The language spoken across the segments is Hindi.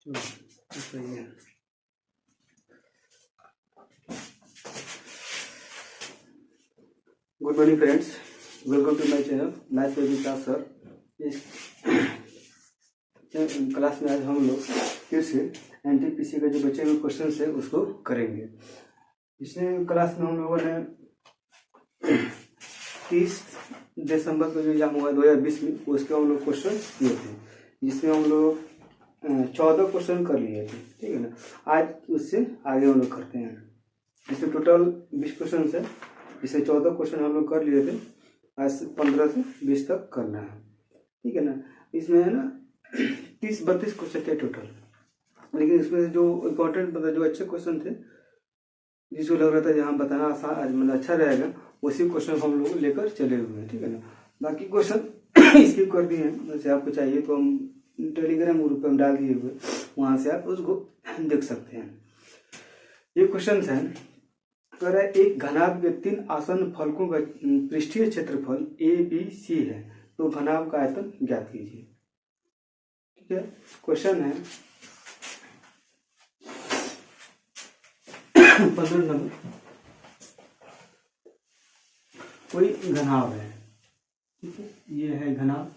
चलो सही है। Good morning friends, welcome to my channel maths with Vikas sir. इस क्लास में आज हम लोग फिर से एनटीपीसी का जो बचे हुए क्वेश्चन है उसको करेंगे। पिछले क्लास में हम लोगों ने 30 दिसंबर को जो एग्जाम हुआ 2020 में उसके हम लोग क्वेश्चन किए थे, जिसमें हम लोग 14 क्वेश्चन कर लिए थे, ठीक है ना। आज उससे आगे हम लोग करते हैं। इसमें टोटल 20 क्वेश्चन है, जिससे 14 क्वेश्चन हम लोग कर लिए थे। आज 15 से 20 तक करना है, ठीक है ना। इसमें है ना 30-32 क्वेश्चन थे टोटल, लेकिन इसमें जो इम्पोर्टेंट मतलब जो अच्छे क्वेश्चन थे, जिसको लग रहा था जहाँ बताना आसान मतलब अच्छा रहेगा, उसी क्वेश्चन हम लोग लेकर चले हुए हैं, ठीक है ना। बाकी क्वेश्चन स्किप कर दिए हैं। जैसे आपको चाहिए तो हम टेलीग्राम ग्रुप पर डाल दिए हुए, वहाँ से आप उसको देख सकते हैं। ये क्वेश्चन है, कह रहा है एक घनाभ के 3 आसन्न फलकों का पृष्ठीय क्षेत्रफल ABC है, तो घनाभ का आयतन ज्ञात कीजिए, ठीक है। क्वेश्चन है 15 नंबर। कोई घनाभ है, ठीक है, ये है घनाभ।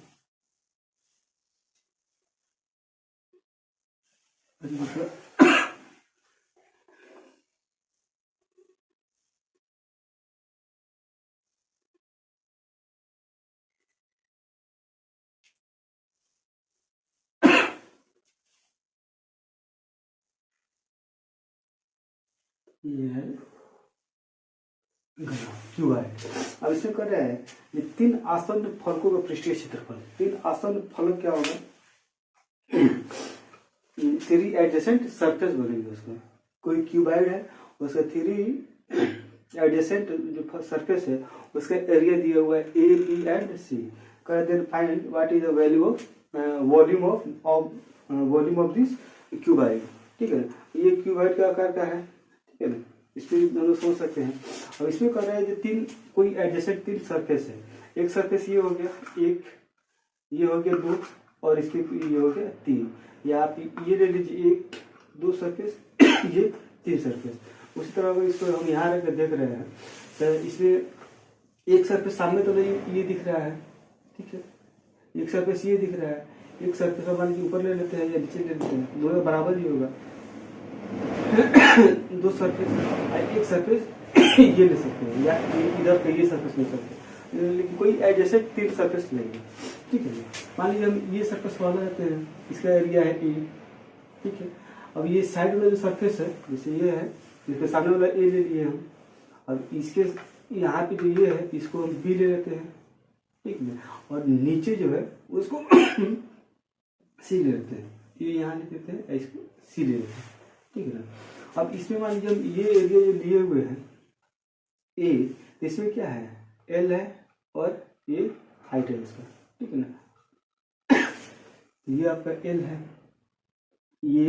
ये है क्यूबाइड। अब इसमें कर रहा है ये 3 आसन्न फलकों का पृष्ठीय क्षेत्रफल। 3 आसन्न फलक क्या होगा? 3 एडजेसेंट सरफेस बोलेंगे उसको। कोई क्यूबाइड है, उसका 3 एडजेसेंट जो सरफेस है उसका एरिया दिया हुआ है A, B and C। Then find what is the value of volume of this cuboid, ठीक है। ये क्यूबाइड का आकार का है, ठीक है ना। इसमें हम लोग सोच सकते हैं। अब इसमें कर रहा है जो 3 कोई एडजेसेंट 3 सरफेस है। एक सरफेस ये हो गया 1, ये हो गया 2 और इसके ये हो गया 3। या आप ये ले लीजिए 1, 2 सरफेस ये 3 सरफेस। उसी तरह अगर इसको हम यहाँ रख देख रहे हैं तो इसमें एक सरफेस सामने तो नहीं ये दिख रहा है, ठीक है। एक सरफेस ये दिख रहा है, एक सरफेस मान लीजिए ऊपर ले लेते हैं या नीचे ले लेते हैं, दोनों बराबर ही होगा। 2 सरफेस, एक सरफेस ये ले सकते हैं या इधर पे ये सरफेस ले सकते हैं, लेकिन कोई एडजेसेंट 3 सरफेस लेंगे, ठीक है। मान लीजिए हम ये सरफेस वाला रहते हैं, इसका एरिया है A, ठीक है। अब ये साइड वाला जो सरफेस है, जैसे ये है, जिसके सामने वाला A ले लिए हम। अब इसके यहाँ पे जो ये है इसको हम B ले लेते हैं, ठीक है। और नीचे जो है उसको C ले लेते हैं, ये यहाँ ले लेते हैं, इसको C ले लेते हैं, ठीक है ना। अब इसमें मान लीजिए हम ये एरिया जो लिए हुए हैं A, इसमें क्या है L है और ये हाइट है इसका, ठीक है ना। ये आपका L है, ये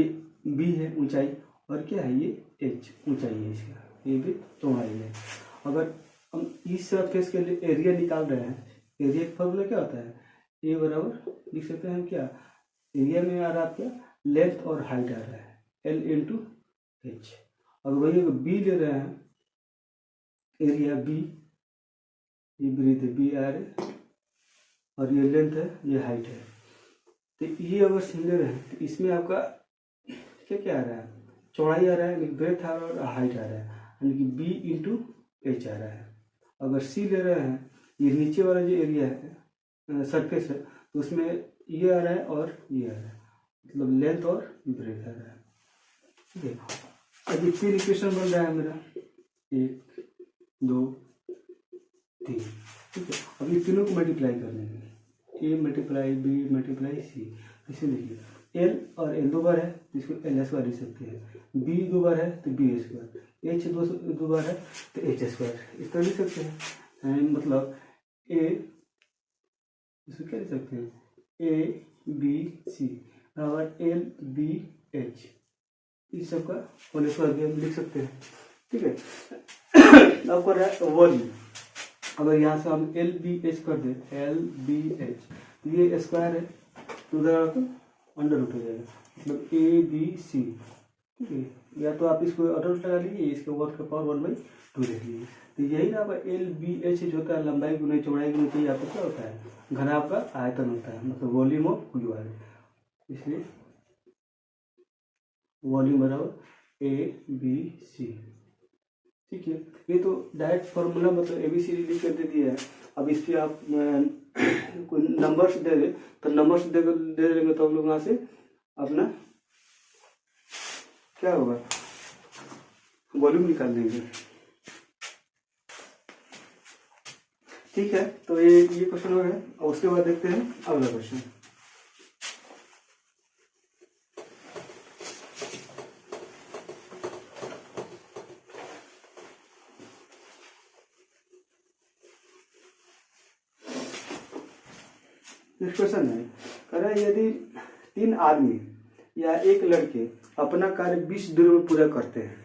B है ऊंचाई, और क्या है ये H ऊंचाई है इसका, ये भी चौड़ाई है। अगर हम इस सरफेस के लिए एरिया निकाल रहे हैं, एरिया का फॉर्मूला क्या होता है? A बराबर लिख सकते हैं हम क्या, एरिया में आ रहा है आपका लेंथ और हाइट आ रहा है L इंटू H। और वही B ले रहे हैं, एरिया B, ये ब्रीथ है B आ रहे, और ये लेंथ है, ये हाइट है। तो ये अगर सिंगल ले रहे हैं तो इसमें आपका क्या क्या आ रहा है, चौड़ाई आ रहा है, ब्रेथ आ रहा है और हाइट आ रहा है, यानी कि B इंटू H आ रहा है। अगर C ले रहे हैं, ये नीचे वाला जो एरिया है सरफेस है, तो उसमें ये आ रहा है और ये आ रहा है, मतलब लेंथ और ब्रेथ आ रहा है, ठीक है। अब ये 3 इक्वेशन बन रहा है मेरा, 1, 2, 3, ठीक है। अब ये तीनों को मल्टीप्लाई कर लेंगे, A multiply B multiply C। इसे देखिए L और L 2 बार है तो इसको L स्क्वायर लिख सकते हैं, B 2 बार है तो B स्क्वायर, H 2 बार है तो H स्क्वायर, इस तरह लिख सकते हैं। मतलब A, इसको क्या लिख सकते हैं, A B C बराबर L B H, इस सब का होल स्क्वायर भी हम लिख सकते हैं, ठीक है। अब कर रहा है वॉल्यूम। अगर यहाँ से हम LBH कर दें, LBH, ये स्क्वायर है तो उधर अंडर रूट हो जाएगा, मतलब ABC, ठीक है। या तो आप इसको अंडर रूट लगा लीजिए, इसके वर्ग का पावर 1/2 देख लीजिए। तो यही ना आपका LBH जो होता है, लंबाई गुना चौड़ाई गुना चाहिए, आपको क्या होता है, घना आपका आयतन होता है, मतलब वॉल्यूम ऑफ क्यूआर, इसलिए वॉल्यूम बराबर ABC, ठीक है। ये तो डायरेक्ट फॉर्मूला मतलब ABCD लिख कर दे दिया है। अब इसके आप कोई नंबर्स दे दे तो नंबर्स दे देंगे तो हम लोग वहाँ से अपना क्या होगा, वॉल्यूम निकाल देंगे, ठीक है। तो ये क्वेश्चन हो गया। और उसके बाद देखते हैं अगला क्वेश्चन। क्वेश्चन है, कह रहा है यदि 3 आदमी या एक लड़के अपना कार्य 20 दिनों में पूरा करते हैं,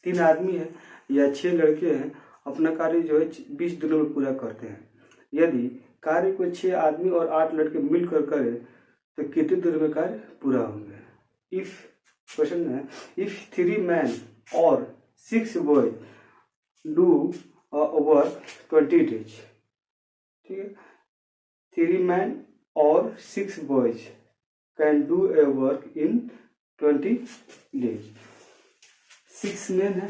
3 आदमी है या 6 लड़के हैं, अपना कार्य जो है 20 दिनों में पूरा करते हैं, यदि कार्य को 6 आदमी और 8 लड़के मिलकर करें तो कितने दिनों में कार्य पूरा होंगे। इफ क्वेश्चन है, इफ 3 मैन और 6 बॉय डू वर्क 20 डेज, ठीक है। 3 मैन और 6 boys can do a work in 20 days। 6 men है,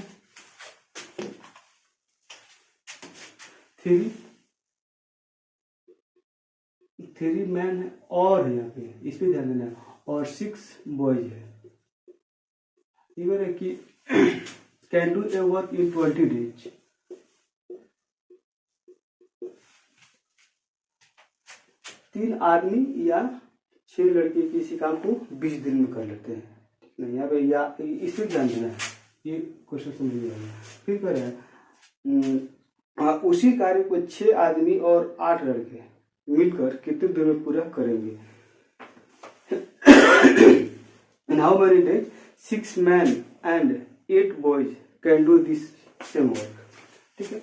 3 मैन है और यहाँ पे इस पे ध्यान देना, और 6 बॉयज है, ये है कि can do a work in 20 days. तीन आदमी या 6 लड़के किसी काम को 20 दिन में कर लेते हैं, नहीं यहाँ पे या इस पे ध्यान देना है, ये क्वेश्चन समझ में आएगा। फिर कह रहे हैं उसी कार्य को 6 आदमी और 8 लड़के मिलकर कितने दिन में पूरा करेंगे। In how many days 6 man and 8 boys can do this same work, ठीक है।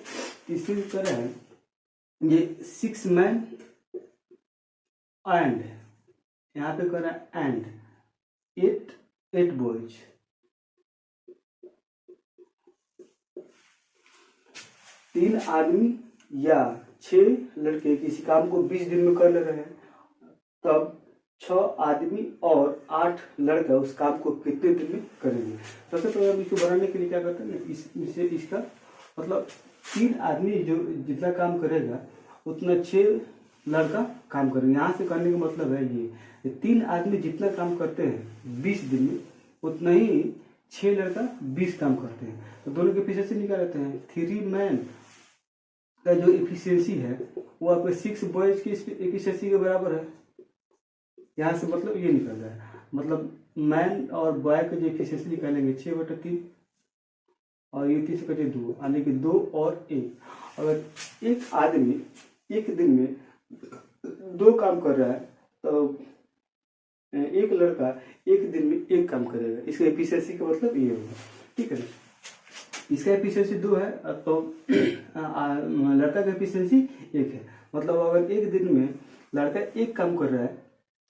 इसलिए कह रहे हैं ये 6 मैन एंड, यहाँ पे कर रहा है एंड 8 बॉयज, तीन आदमी या 6 लड़के किसी काम को 20 दिन में कर ले रहे हैं, तब 6 आदमी और 8 लड़का उस काम को कितने दिन में करेंगे। सबसे पहले हम इसको बनाने के लिए क्या करते हैं ना, इससे इसका मतलब 3 आदमी जो जितना काम करेगा उतना 6 लड़का काम करेंगे। यहाँ से करने का मतलब है ये 3 आदमी जितना काम करते हैं 20 दिन में, उतना ही 6 लड़का 20 काम करते हैं। तो दोनों के एफिशिएंसी निकाल लेते हैं। 3 मैन का जो एफिशिएंसी है वो आपके 6 बॉयज की एफिशिएंसी के बराबर है। यहाँ से मतलब ये निकल रहा है, मतलब मैन और बॉय का जो एफिशिएंसी निकालेंगे 6/3 और ये 3 से कटे 2, यानी कि 2 और 1। अगर एक आदमी एक दिन में 2 काम कर रहा है तो एक लड़का एक दिन में 1 काम करेगा, इसका एफिशिएंसी का मतलब ये होगा, ठीक है ना। इसका एफिशिएंसी 2 है तो लड़का का एफिशिएंसी 1 है, मतलब अगर एक दिन में लड़का 1 काम कर रहा है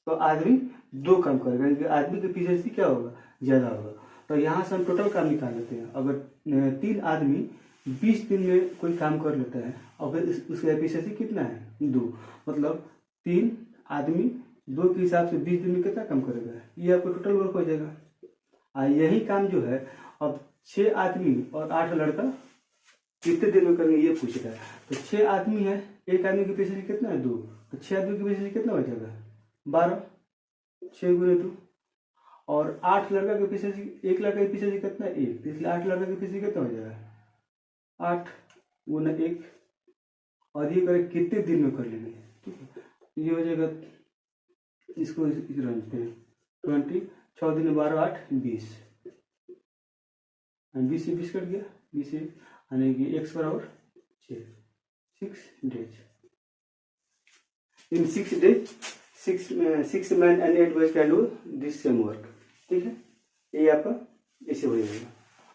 तो आदमी 2 काम करेगा, क्योंकि आदमी की एफिशिएंसी क्या होगा, ज़्यादा होगा। तो यहाँ से हम टोटल काम निकाल लेते हैं। अगर 3 आदमी 20 दिन में कोई काम कर लेता है और फिर उसका एफिशिएंसी कितना है 2, मतलब 3 आदमी 2 के हिसाब से 20 दिन में कितना काम करेगा, ये आपको टोटल वर्क हो जाएगा। यही काम जो है अब 6 आदमी और 8 लड़का कितने दिन में करेंगे ये पूछ रहा है। तो 6 आदमी है, एक आदमी की एफिशिएंसी कितना है 2, तो 6 आदमी की एफिशिएंसी कितना हो जाएगा 12, 6 गुने 2। और 8 लड़का की एफिशिएंसी, एक लड़का की एफिशिएंसी कितना है 1, इसलिए 8 लड़का की एफिशिएंसी कितना हो जाएगा 8 गुना 1, और ये करें कितने दिन में कर लेंगे, ठीक है। ये हो जाएगा, इसको रखते हैं 20, 6 दिन 12 8 20, 20 से 20 कट गया, 20 से यानी कि x बराबर 6 days. In 6 days 6 man and 8 boys can do this same work, ठीक है। ये आपका ऐसे हो जाएगा।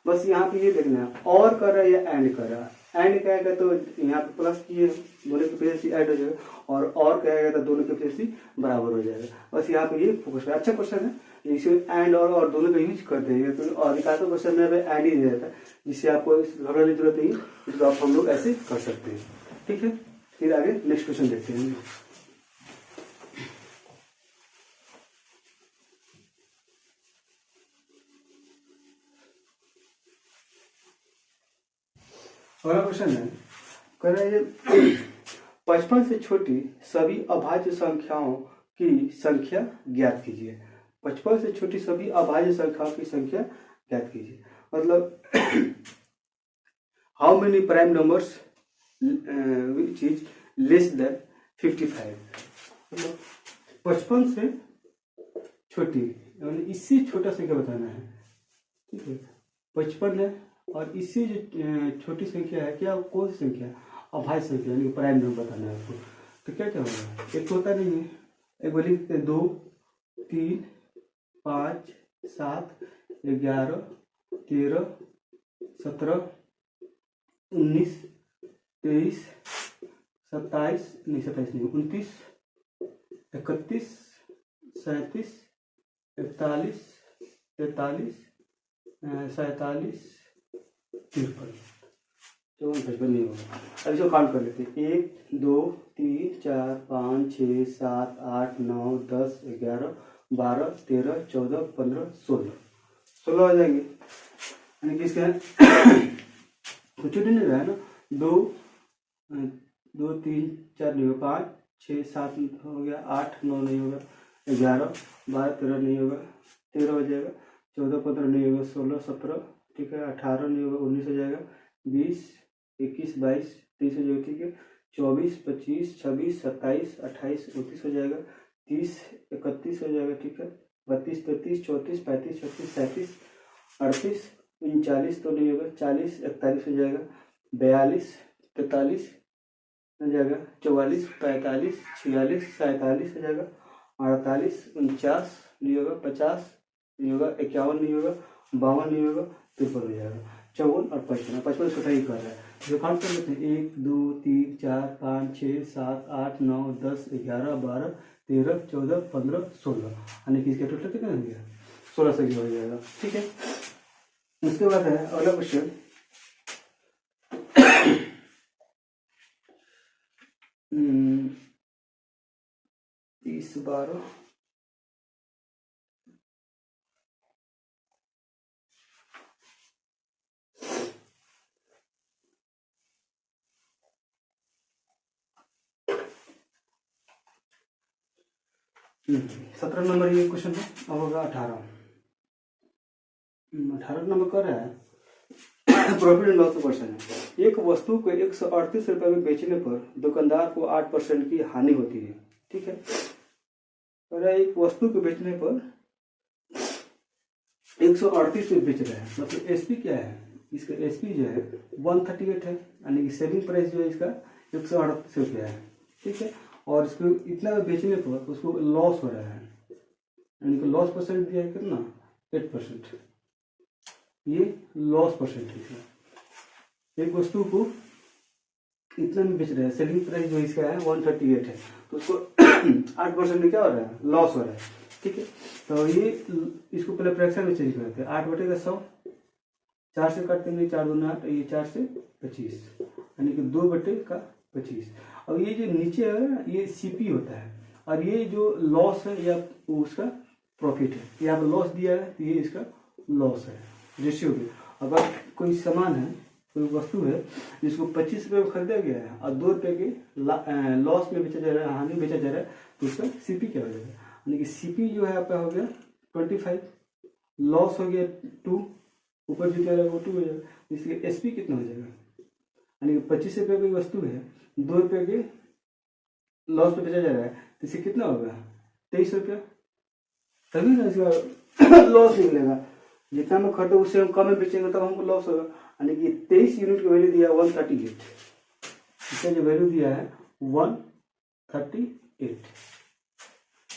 बस यहाँ पे ये देखना है और कर रहा है या एंड कर रहा है। एंड क्या आएगा तो यहाँ पे प्लस किए दोनों की एफिशिएंसी ऐड हो जाएगा, और क्या आएगा तो दोनों की एफिशिएंसी बराबर हो जाएगा। बस यहाँ पे ये फोकस है। अच्छा क्वेश्चन है, इसमें एंड और दोनों का यूज करते हैं तो अधिकांश क्वेश्चन में एंड ही रहता है, जिससे आपको घबराने की जरूरत नहीं है, इसको आप हम लोग ऐसे कर सकते हैं। ठीक है, फिर आगे नेक्स्ट क्वेश्चन देखते हैं। अगला क्वेश्चन है, कह रहे हैं 55 से छोटी सभी अभाज्य संख्याओं की संख्या ज्ञात कीजिए। 55 से छोटी सभी अभाज्य संख्याओं की संख्या ज्ञात कीजिए। मतलब how many prime numbers which is less than 55। मतलब 55 से छोटी, यानी इससे छोटा संख्या बताना है। ठीक है, 55 है और इससे जो छोटी संख्या है, क्या कौन सी संख्या, अभाज्य संख्या, यानी प्राइम नंबर बताना है आपको। तो क्या क्या होगा, एक तो होता नहीं है, एक बोली 2 3 5 7 11 13 17 19 23 27 नहीं 27 नहीं 29 31 37 41 43 47 53 54 55 नहीं होगा। अब इसको काउंट कर लेते हैं, 1 2 3 4 5 6 7 8 9 10 11 12 13 14 15 16 हो जाएंगे। यानी कि इसका कुछ नहीं रहा है ना, 2 3 4 नहीं होगा, 5 6 7 हो गया, 8 9 नहीं होगा, 11 12 13 नहीं होगा, 13 हो जाएगा, 14 15 नहीं होगा, 16 17 ठीक है, 18 नहीं होगा, 19 हो जाएगा, 20 21 22 23 हो जाएगा। ठीक है, 24 25 26 27 28 29 हो जाएगा, 30 31 हो जाएगा। ठीक है, 32 33 34 35 36 37 38 39 तो नहीं होगा, 40 41 हो जाएगा, 42 43 हो जाएगा, 44 45 46 47 हो जाएगा, 48 49 नहीं होगा, 50 नहीं होगा, 51 नहीं होगा, 52 नहीं होगा, 53 हो जाएगा, 54 और 55 55 छोटा ही कर रहा है। जो काउंट कर लेते हैं, 1 2 3 4 5 6 7 8 9 10 11 12 13 14 15 16, यानी कि इसका टोटल कितना हो गया, 16 से हो जाएगा। ठीक है, उसके बाद है अगला क्वेश्चन, 30 12 17 नंबर ये क्वेश्चन है। अब होगा 18 नंबर कर रहा है प्रॉफिट एंड लॉस का क्वेश्चन है। एक वस्तु को 138 रुपये में बेचने पर दुकानदार को 8% की हानि होती है। ठीक है, और एक वस्तु को बेचने पर 138 में बेच रहा है, मतलब एसपी क्या है, इसका एसपी जो है 138 है, यानी कि सेलिंग प्राइस जो है इसका 138 रुपया है। ठीक है, और इसको इतना बेचने पर उसको लॉस हो रहा है, यानी कि लॉस परसेंट दिया है कितना, 8%। ये लॉस परसेंट है। एक वस्तु को इतना में बेच रहा है, सेलिंग प्राइस जो इसका है 138 है, तो उसको 8% में क्या हो रहा है, लॉस हो रहा है। ठीक है, तो ये इसको पहले फ्रैक्शन में चेंज करते हैं, 8/100 4 से काटते हैं, 4 दूना 8, ये 4 से 25, यानी कि 2/25। और ये जो नीचे है ना, ये सीपी होता है, और ये जो लॉस है या उसका प्रॉफिट है। यहाँ पर लॉस दिया है तो ये इसका लॉस है, रेशियो में। अगर कोई सामान है, कोई वस्तु है जिसको 25 रुपये में खरीदा गया है और 2 रुपये के लॉस में बेचा जा रहा है, हानि बेचा जा रहा है, तो उसका सीपी क्या हो जाएगा, यानी कि सीपी जो है आपका हो गया 25, लॉस हो गया 2, ऊपर जितना रहेगा वो 2 हो जाएगा, इसलिए एसपी कितना हो जाएगा, यानी कि 25 रुपये की वस्तु है, 2 रुपये के लॉस में बेचा जा रहा है, तो इससे कितना होगा, 23 रुपया, तभी ना इसका लॉस निकलेगा। जितना में खरीदो उससे हम कम में बेचेंगे तब हमको लॉस होगा, यानी कि 23 यूनिट की वैल्यू दिया 138, इसका जो वैल्यू दिया है 138,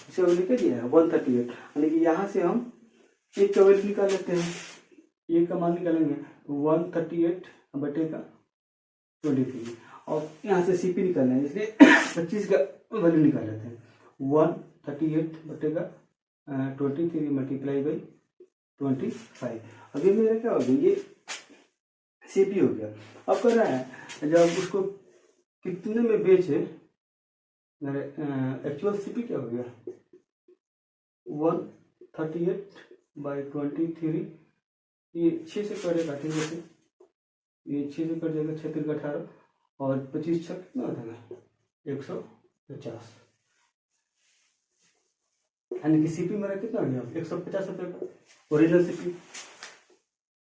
इसे वैल्यू क्या दिया है 138, यानी कि यहाँ से हम एक का वैल्यू निकाल लेते हैं, एक का मान निकालेंगे 138 बटे का 23 और यहाँ से सीपी निकालना है, इसलिए 25 का वैल्यू निकाल लेते हैं। 138 बटेगा 23 मल्टीप्लाई बाई 25। अभी मेरा क्या हो गया, ये सीपी हो गया। अब कर रहा है जब उसको कितने में बेचे, मेरे एक्चुअल सीपी क्या हो गया 138 बाई 23, ये 6 से कटेगा, ठीक है, ये 6 से कट जाएगा, 6 3 18 और 25 छः कितना हो जाएगा 150, यानी कि सीपी मेरा कितना हो गया 150 रुपये का ओरिजिनल सीपी।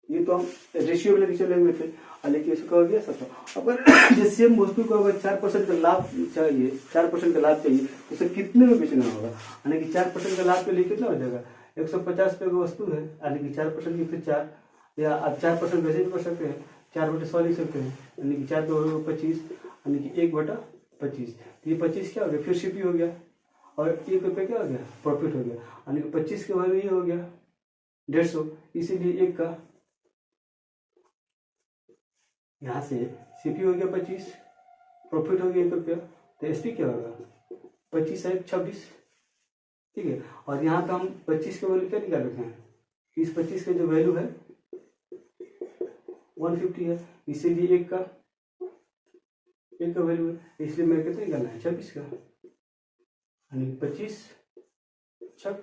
ये तो हम रेशियो में लेके चले हुए थे, लेकिन इसका हो गया 70। अगर जिस सेम वस्तु को अगर 4% का लाभ चाहिए, 4% का लाभ चाहिए, तो उसे कितने में बेचना होगा, यानी कि 4% का लाभ के लिए कितना हो जाएगा 150 रुपये की वस्तु है, यानी कि 4% की फिर 4, या आप 4% वैसे भी कर सकते हैं, 4/100 लिख सकते हैं, यानी कि 4 पे 25, यानी कि 1/25। तो ये 25 क्या हो गया, फिर सीपी हो गया, और 1 रुपये क्या हो गया प्रॉफिट हो गया, यानी कि 25 के वैल्यू ये हो गया 150, इसीलिए 1 का यहाँ से सीपी हो गया 25, प्रॉफिट हो गया 1 रुपया, तो एसपी क्या होगा 25 है 26, ठीक है। और यहाँ पे हम 25 के वैल्यू क्या निकाल रखे हैं, इस 25 का जो वैल्यू है 150 है, इसीलिए 1 का वैल्यू है, इसलिए मेरे कितना निकालना है 26 का, यानी 25 छक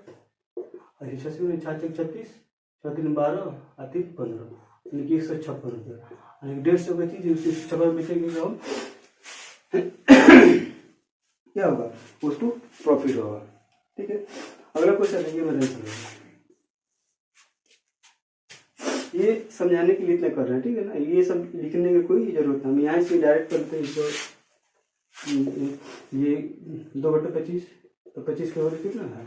और 36 में 4 छक 36, 4 3 12 और 3 15, यानी कि 156 रुपये, यानी 150 का चीज 156 बेचेंगे तो हम क्या होगा उसको प्रॉफिट होगा, ठीक है। अगला क्वेश्चन है, ये मैं समझेंगे, ये समझाने के लिए इतना कर रहे हैं, ठीक है ना, ये सब लिखने की कोई जरूरत नहीं, हम यहाँ से डायरेक्ट करते हैं। तो ये 2/25, तो 25 का वैल्यू कितना है,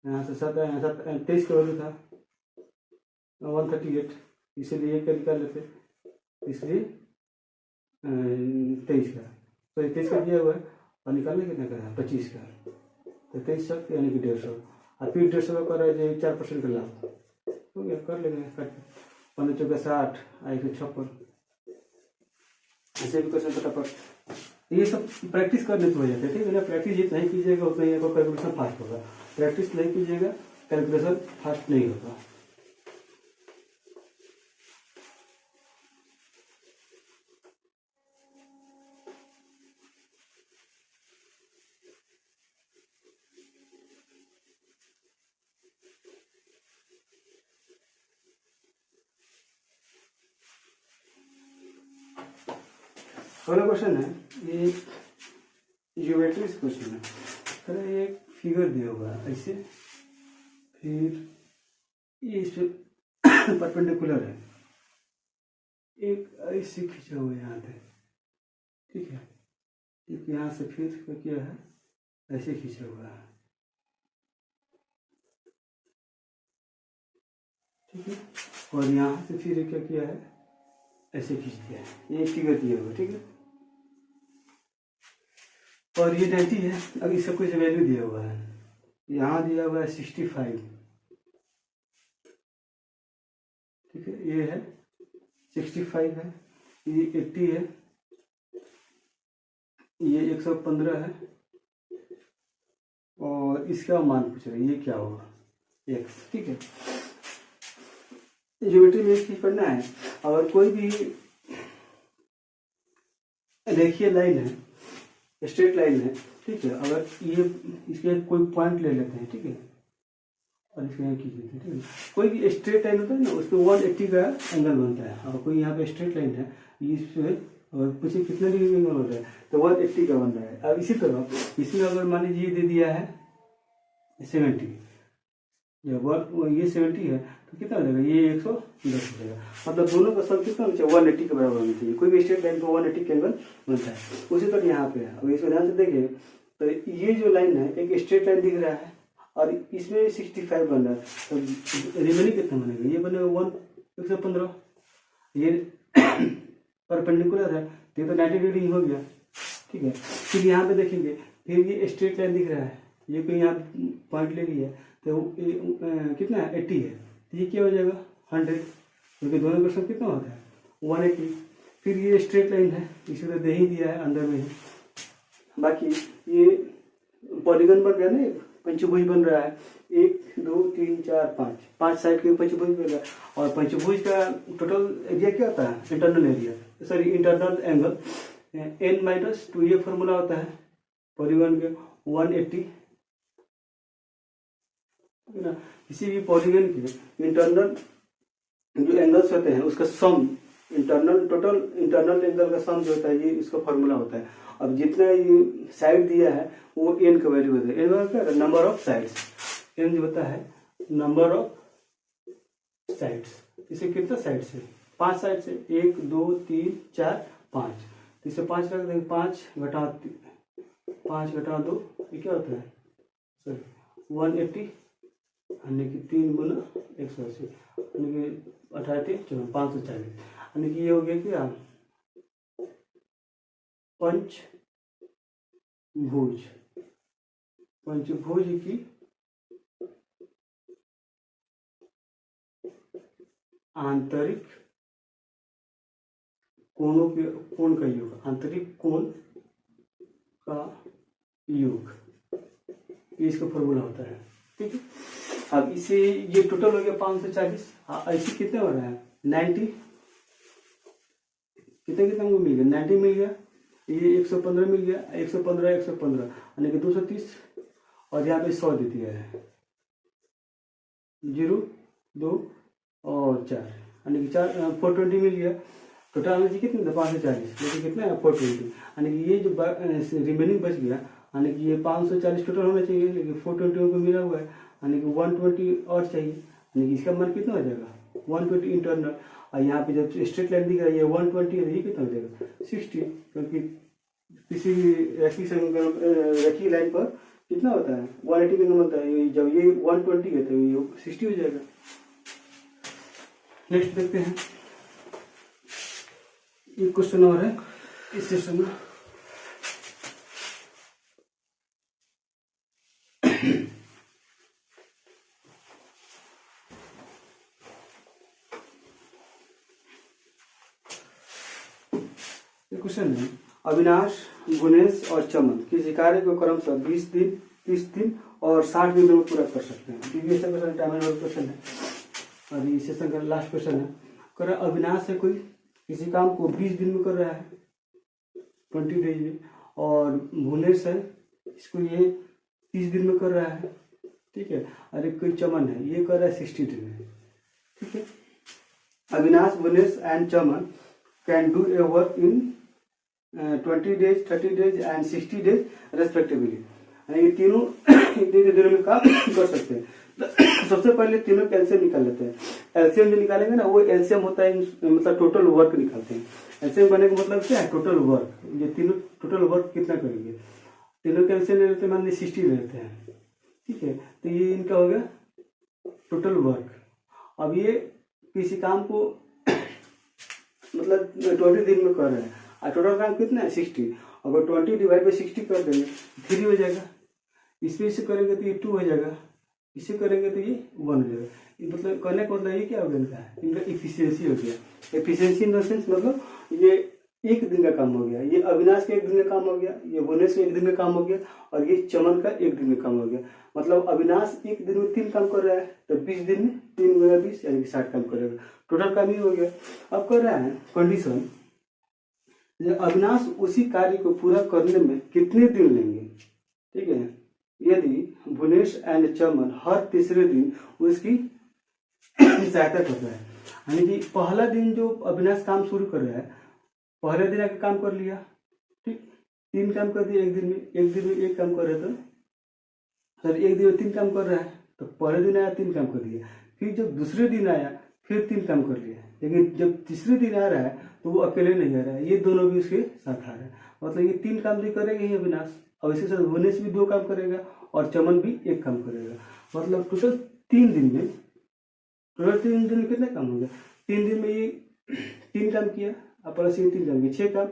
यहाँ से 23 का वैल्यू था 138, इसीलिए ये क्या निकाल लेते, इसलिए 23 का, तो 23 का दिया हुआ है और निकालने कितना का है 25 का, तो 23 तक यानी कि 150, और फिर 150 का कर रहा है 4% का लाभ हो गया, कर लेंगे कट 15 चौका 60 156, ऐसे भी क्वेश्चन फटाफट, ये सब प्रैक्टिस करने से हो जाता है, ठीक है ना। प्रैक्टिस जितना ही कीजिएगा उतना ही आपका कैलकुलेशन फास्ट होगा, प्रैक्टिस नहीं कीजिएगा कैलकुलेशन फास्ट नहीं होगा। अगला क्वेश्चन है, ये ज्योमेट्री क्वेश्चन है, तो एक फिगर दिया हुआ है ऐसे, फिर ये इस पे परपेंडिकुलर है, एक ऐसे खींचा हुआ है यहाँ पे, ठीक है, एक यहाँ से फिर क्या है ऐसे खींचा हुआ है, ठीक है, और यहाँ से फिर क्या किया है ऐसे खींच दिया है, ये फिगर दिया हुआ, ठीक है, और ये 90 है। अब इसका कुछ वैल्यू दिया हुआ है, यहाँ दिया हुआ है 65, ठीक है, ये है 65 है, ये 80 है, ये 115 है, और इसका मान पूछ रहे हैं ये क्या होगा x, ठीक है। ज्योमेट्री में एक चीज पढ़ना है, अगर कोई भी रेखीय लाइन है, स्ट्रेट लाइन है, ठीक है, अगर ये इसके कोई पॉइंट ले लेते हैं, ठीक है, और इसके यहाँ खींच लेते हैं, ठीक है, कोई भी स्ट्रेट लाइन होता है ना उसमें 180 का एंगल बनता है, और कोई यहाँ पे स्ट्रेट लाइन है इसमें और पूछे कितना डिग्री एंगल हो रहा है, तो 180 का बन रहा है। अब इसी तरह इसमें अगर मान लीजिए दे दिया है 70, ये 70 है, तो कितना हो जाएगा ये 110 हो जाएगा, मतलब दोनों का सब कितना होना चाहिए 180 के बराबर होना चाहिए, कोई भी स्ट्रेट लाइन को 180 के एंगल बनता है। उसी तरह यहाँ पे है, अब इसको ध्यान से देखें तो ये जो लाइन है एक स्ट्रेट लाइन दिख रहा है और इसमें 65 बन रहा है, तो रिमेनिंग कितना बनेगा, ये बनेगा 115, ये परपेंडिकुलर है तो ये तो 90 डिग्री हो गया, ठीक है। फिर यहाँ पे देखेंगे, फिर ये स्ट्रेट लाइन दिख रहा है, ये कोई यहाँ पॉइंट ले लिया तो ये कितना है 80 है, तो ये क्या हो जाएगा 100, क्योंकि दोनों का सम कितना होता है 180, फिर ये स्ट्रेट लाइन है, इसी तरह दे ही दिया है अंदर में ही। बाकी ये पॉलीगन बन गया ना, एक पंचभुज बन रहा है, 1 2 3 4 5 साइड के पंचभुज बन रहा है। और पंचभुज का टोटल एरिया क्या होता है? Internal area, sorry internal angle n-2, ये फॉर्मूला होता है पॉलीगन के 180 ना। किसी भी पॉलीगन के इंटरनल जो एंगल्स होते हैं उसका सम, टोटल इंटरनल एंगल का सम जो होता है, ये इसका फॉर्मूला होता है। अब जितना ये साइड दिया है वो n का वैल्यू होता है। n क्या है? Number of sides. n जो होता है नंबर ऑफ साइड्स। इसे कितना साइड से? 5 साइड से, 1 2 3 4 5। इसे 5 रख देंगे, 5 घटा 2, ये क्या होता है? सॉरी 180 यानी कि 3 गुना 180 यानी कि 18 चलो 540 यानी कि ये हो गया क्या? पंचभुज की आंतरिक कोणों के कोण का योग, आंतरिक कोण का योग, ये इसका फॉर्मूला होता है। ठीक है, अब इसे ये टोटल हो गया 540। ऐसे कितने हो रहा है? 90, कितना हमको मिल गया? 90 मिल गया, ये 115 मिल गया, 115 यानी कि 230, और यहाँ पे 100 दे दिया है, 0 2 और 4 यानी कि 420 मिल गया। टोटल एनर्जी कितनी था? 540, लेकिन कितना है? 420 यानी कि ये जो रिमेनिंग बच गया, यानी कि ये 540 टोटल होना चाहिए, लेकिन 420 को मिला हुआ है, यानी कि 120 और चाहिए, यानी कि इसका मान कितना हो जाएगा? 120 इंटरनल। और यहाँ पे जब स्ट्रेट लाइन दिख रहा है ये 120 है, ये कितना हो जाएगा? 60, क्योंकि किसी रखी लाइन पर कितना होता है? 180 का होता है, जब ये 120 है तो ये 60 हो जाएगा। नेक्स्ट देखते हैं, एक क्वेश्चन और है इस सेशन में। क्वेश्चन है, अविनाश, गुणेश और चमन किसी कार्य को क्रमशः 20 दिन, 30 दिन और 60 दिन में पूरा कर सकते हैं। प्रीवियस क्वेश्चन, टाइम क्वेश्चन है, और ये सेशन का लास्ट क्वेश्चन है। कर अविनाश है कोई किसी काम को 20 दिन में कर रहा है, 20 डेज में, और भुवनेश है इसको ये 30 दिन में कर रहा है। ठीक है, और एक कोई चमन है ये कर रहा है 60 दिन में। ठीक है, Avinash, Bhuvnesh and Chaman can do a work in 20 days, 30 days and 60 days respectively. ये तीनों इतने दिनों में काम कर सकते हैं। सबसे पहले तीनों का एलसीएम निकाल लेते हैं। एलसीएम जो निकालेंगे ना, वो एलसीएम होता है, मतलब टोटल वर्क निकालते हैं। एलसीएम करने का मतलब क्या है? Total work. ये तीनों टोटल वर्क कितना करेंगे? तीनों का एलसीएम ले लेते हैं, मान लीजिए 60 ले लेते हैं। ठीक है, तो ये इनका हो गया टोटल वर्क। अब ये किसी काम को मतलब 20 दिन में कर रहे हैं, और टोटल काम कितना है? 60। अगर 20 डिवाइड बाई 60 कर देंगे 3 हो जाएगा। इसमें इसे करेंगे तो ये 2 हो जाएगा, इसे करेंगे तो ये 1 हो जाएगा। मतलब करने का मतलब ये क्या हो गया? इनका इफिशियंसी हो गया। एफिशिएंसी इन द सेंस मतलब ये 1 दिन का काम हो गया, ये अविनाश का 1 दिन का काम हो गया, ये भुवनेश का 1 दिन का काम हो गया, और ये चमन का 1 दिन का काम हो गया। मतलब अविनाश 1 दिन में 3 काम कर रहा है, तो 20 दिन में 3 गुना 20 यानी कि 60 काम करेगा। टोटल काम ही हो गया। अब कर रहा है कंडीशन, अविनाश उसी कार्य को पूरा करने में कितने दिन लेंगे। ठीक है, यदि भुवनेश एंड चमन हर तीसरे दिन उसकी सहायता कर रहा है, यानी कि पहला दिन जो अविनाश काम शुरू कर रहा है, पहले दिन आके काम कर लिया, ठीक, 3 काम कर दिया एक दिन में, 1 काम कर रहा है, तो सर 1 दिन में 3 काम कर रहा है, तो पहले दिन आया 3 काम कर दिया, फिर जब दूसरे दिन आया फिर 3 काम कर लिया, लेकिन जब तीसरे दिन आ रहा है तो वो अकेले नहीं आ रहा है, ये दोनों भी उसके साथ आ रहा है। मतलब ये 3 काम भी करेगा ही अविनाश, और इसी तरह भुवनेश भी 2 काम करेगा और चमन भी 1 काम करेगा। मतलब टोटल 3 दिन में, कितना काम हो गया? 3 दिन में ये 3 काम किया, और प्लस ये 3 काम किया, 6 काम,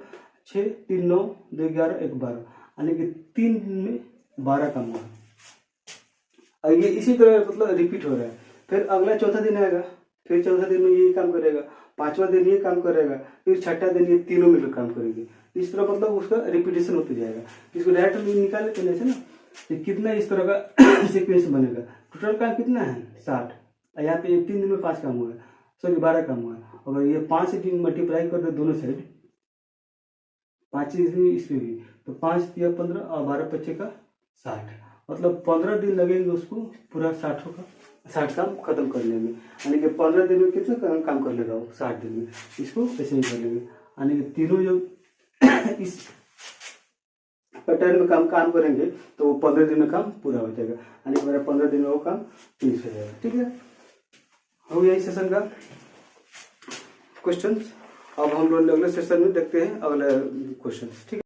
6 3 9 2 11 1 12, यानी कि 3 दिन में 12 काम हुआ। और ये इसी तरह मतलब रिपीट हो रहा है। फिर अगला चौथा दिन आएगा, फिर चौथा दिन में यही काम करेगा, 5वां दिन ये काम करेगा, फिर 6ठा दिन ये तीनों मिलकर काम करेंगे। इस तरह मतलब उसका रिपीटेशन होते जाएगा। इसको डायरेक्ट निकाल लेते हैं ऐसे ना, तो कितना इस तरह का सीक्वेंस बनेगा। टोटल काम कितना है 60, यहाँ पे 3 दिन में 5 काम हुआ है, सॉरी 12 काम हुआ है। अगर ये 5 से मल्टीप्लाई कर दे दोनों साइड, 5 इसमें भी, तो 5 या 15 और 12 बच्चे का 60, मतलब 15 दिन लगेंगे उसको पूरा 60 काम खत्म करने में। यानी कि 15 दिन में कितना काम कर लेगा वो 60 दिन में, इसको ऐसे ही कर लेंगे। यानी कि तीनों जो इस पैटर्न में काम करेंगे तो वो 15 दिन में काम पूरा हो जाएगा। यानी कि मेरा 15 दिन में वो काम फिनिश हो जाएगा। ठीक है, हो गया इस सेशन का क्वेश्चन। अब हम लोग अगले सेशन में देखते हैं अगले क्वेश्चन। ठीक है।